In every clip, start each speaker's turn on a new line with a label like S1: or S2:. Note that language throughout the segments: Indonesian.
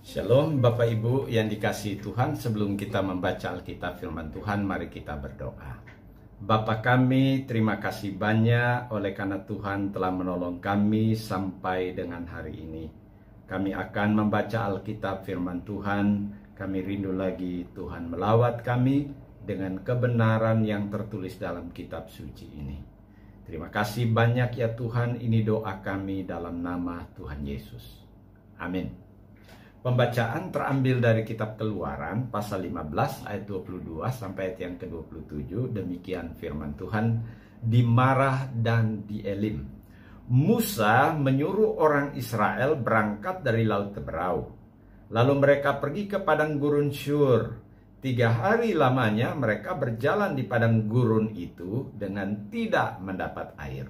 S1: Shalom Bapak Ibu yang dikasihi Tuhan, sebelum kita membaca Alkitab firman Tuhan, mari kita berdoa. Bapa kami, terima kasih banyak oleh karena Tuhan telah menolong kami sampai dengan hari ini. Kami akan membaca Alkitab firman Tuhan, kami rindu lagi Tuhan melawat kami dengan kebenaran yang tertulis dalam kitab suci ini. Terima kasih banyak ya Tuhan, ini doa kami dalam nama Tuhan Yesus. Amin. Pembacaan terambil dari kitab Keluaran pasal 15 ayat 22 sampai ayat yang ke-27. Demikian firman Tuhan. Di Marah dan di Elim, Musa menyuruh orang Israel berangkat dari Laut Teberau. Lalu mereka pergi ke padang gurun Syur. 3 hari lamanya mereka berjalan di padang gurun itu dengan tidak mendapat air.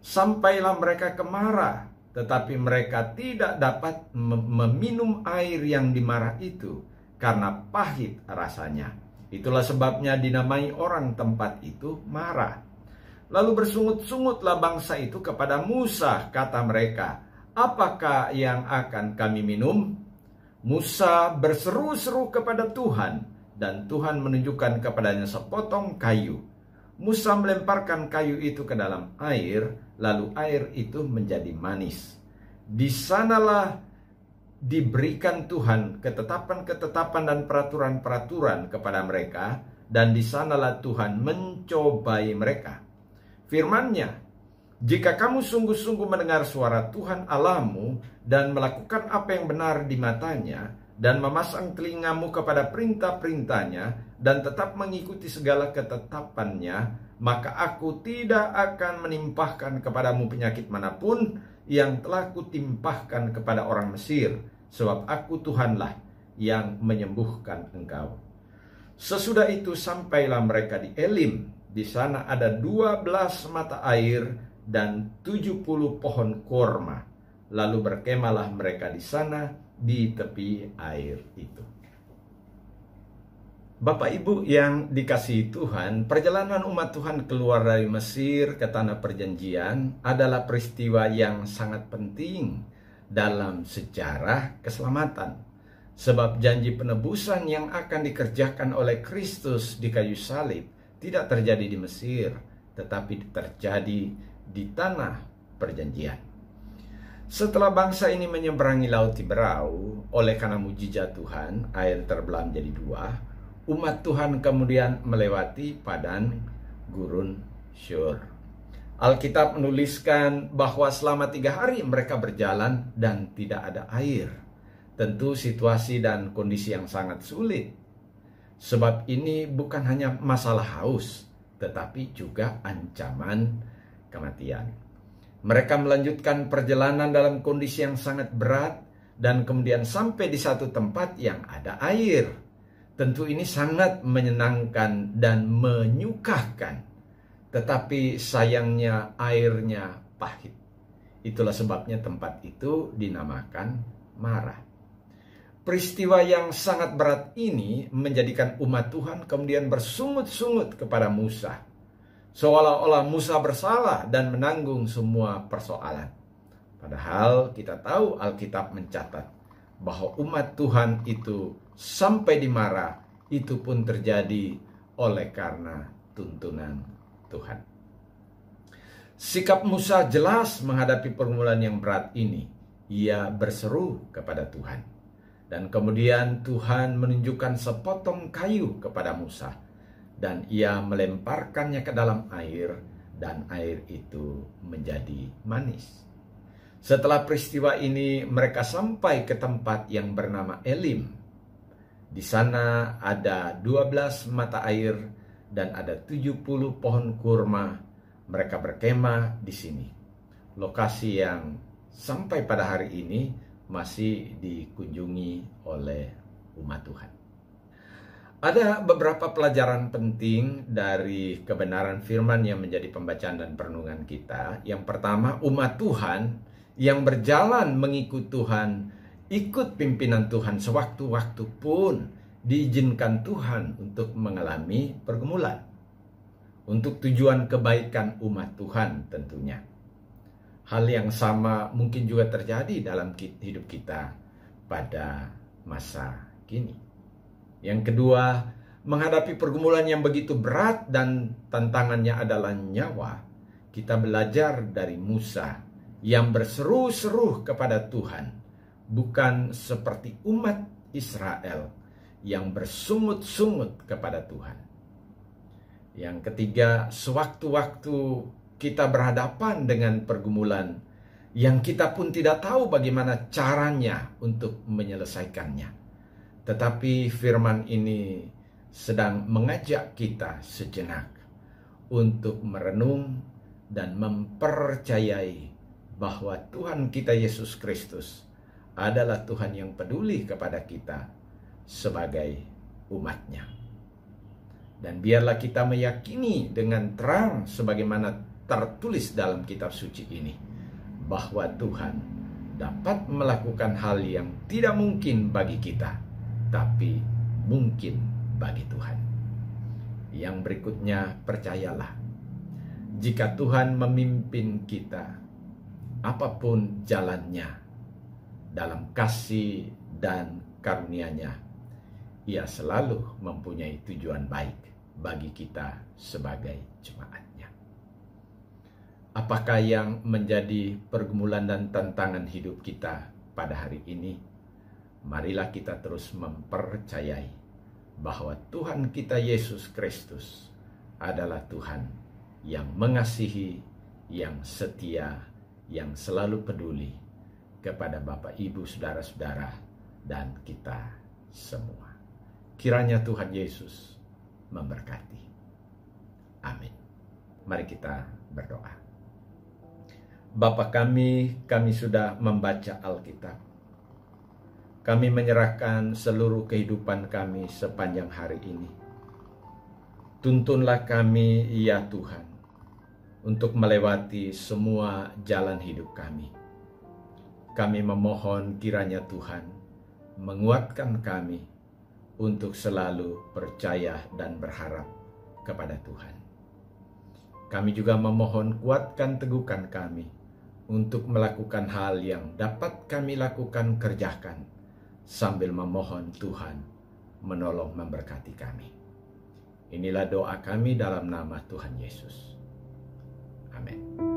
S1: Sampailah mereka ke Marah, tetapi mereka tidak dapat meminum air yang di Marah itu karena pahit rasanya. Itulah sebabnya dinamai orang tempat itu Marah. Lalu bersungut-sungutlah bangsa itu kepada Musa, kata mereka, "Apakah yang akan kami minum?" Musa berseru-seru kepada Tuhan, dan Tuhan menunjukkan kepadanya sepotong kayu. Musa melemparkan kayu itu ke dalam air, lalu air itu menjadi manis. Di sanalah diberikan Tuhan ketetapan-ketetapan dan peraturan-peraturan kepada mereka, dan di sanalah Tuhan mencobai mereka. Firman-Nya, "Jika kamu sungguh-sungguh mendengar suara Tuhan Allahmu dan melakukan apa yang benar di matanya, dan memasang telingamu kepada perintah-perintahnya, dan tetap mengikuti segala ketetapannya, maka aku tidak akan menimpahkan kepadamu penyakit manapun yang telah kutimpahkan kepada orang Mesir, sebab aku Tuhanlah yang menyembuhkan engkau." Sesudah itu sampailah mereka di Elim. Di sana ada 12 mata air dan 70 pohon korma. Lalu berkemahlah mereka di sana di tepi air itu. Bapak Ibu yang dikasihi Tuhan, perjalanan umat Tuhan keluar dari Mesir ke tanah perjanjian adalah peristiwa yang sangat penting dalam sejarah keselamatan. Sebab janji penebusan yang akan dikerjakan oleh Kristus di kayu salib tidak terjadi di Mesir, tetapi terjadi di tanah perjanjian. Setelah bangsa ini menyeberangi Laut Teberau, oleh karena mujizat Tuhan, air terbelah menjadi 2. Umat Tuhan kemudian melewati padang gurun Syur. Alkitab menuliskan bahwa selama 3 hari mereka berjalan dan tidak ada air. Tentu situasi dan kondisi yang sangat sulit. Sebab ini bukan hanya masalah haus, tetapi juga ancaman kematian. Mereka melanjutkan perjalanan dalam kondisi yang sangat berat dan kemudian sampai di satu tempat yang ada air. Tentu ini sangat menyenangkan dan menyukahkan. Tetapi sayangnya airnya pahit. Itulah sebabnya tempat itu dinamakan Marah. Peristiwa yang sangat berat ini menjadikan umat Tuhan kemudian bersungut-sungut kepada Musa. Seolah-olah Musa bersalah dan menanggung semua persoalan. Padahal kita tahu Alkitab mencatat bahwa umat Tuhan itu sampai di Marah itu pun terjadi oleh karena tuntunan Tuhan. Sikap Musa jelas menghadapi pergumulan yang berat ini. Ia berseru kepada Tuhan. Dan kemudian Tuhan menunjukkan sepotong kayu kepada Musa. Dan ia melemparkannya ke dalam air, dan air itu menjadi manis. Setelah peristiwa ini, mereka sampai ke tempat yang bernama Elim. Di sana ada 12 mata air dan ada 70 pohon kurma. Mereka berkemah di sini. Lokasi yang sampai pada hari ini masih dikunjungi oleh umat Tuhan. Ada beberapa pelajaran penting dari kebenaran firman yang menjadi pembacaan dan perenungan kita. Yang pertama, umat Tuhan yang berjalan mengikut Tuhan, ikut pimpinan Tuhan sewaktu-waktu pun diizinkan Tuhan untuk mengalami pergumulan. Untuk tujuan kebaikan umat Tuhan tentunya. Hal yang sama mungkin juga terjadi dalam hidup kita. pada masa kini. Yang kedua, menghadapi pergumulan yang begitu berat dan tantangannya adalah nyawa, kita belajar dari Musa yang berseru-seru kepada Tuhan, bukan seperti umat Israel yang bersungut-sungut kepada Tuhan. Yang ketiga, sewaktu-waktu kita berhadapan dengan pergumulan yang kita pun tidak tahu bagaimana caranya untuk menyelesaikannya. Tetapi firman ini sedang mengajak kita sejenak untuk merenung dan mempercayai bahwa Tuhan kita Yesus Kristus adalah Tuhan yang peduli kepada kita sebagai umat-Nya. Dan biarlah kita meyakini dengan terang sebagaimana tertulis dalam kitab suci ini, bahwa Tuhan dapat melakukan hal yang tidak mungkin bagi kita, tapi mungkin bagi Tuhan. Yang berikutnya, percayalah, jika Tuhan memimpin kita, apapun jalannya, dalam kasih dan karunia-Nya, Ia selalu mempunyai tujuan baik bagi kita sebagai jemaat-Nya. Apakah yang menjadi pergumulan dan tantangan hidup kita pada hari ini? Marilah kita terus mempercayai bahwa Tuhan kita Yesus Kristus adalah Tuhan yang mengasihi, yang setia, yang selalu peduli kepada Bapak, Ibu, saudara-saudara, dan kita semua. Kiranya Tuhan Yesus memberkati. Amin. Mari kita berdoa. Bapa kami sudah membaca Alkitab. Kami menyerahkan seluruh kehidupan kami sepanjang hari ini. Tuntunlah kami, ya Tuhan, untuk melewati semua jalan hidup kami. Kami memohon kiranya Tuhan menguatkan kami untuk selalu percaya dan berharap kepada Tuhan. Kami juga memohon kuatkan teguhkan kami untuk melakukan hal yang dapat kami lakukan kerjakan, sambil memohon Tuhan menolong memberkati kami. Inilah doa kami dalam nama Tuhan Yesus. Amin.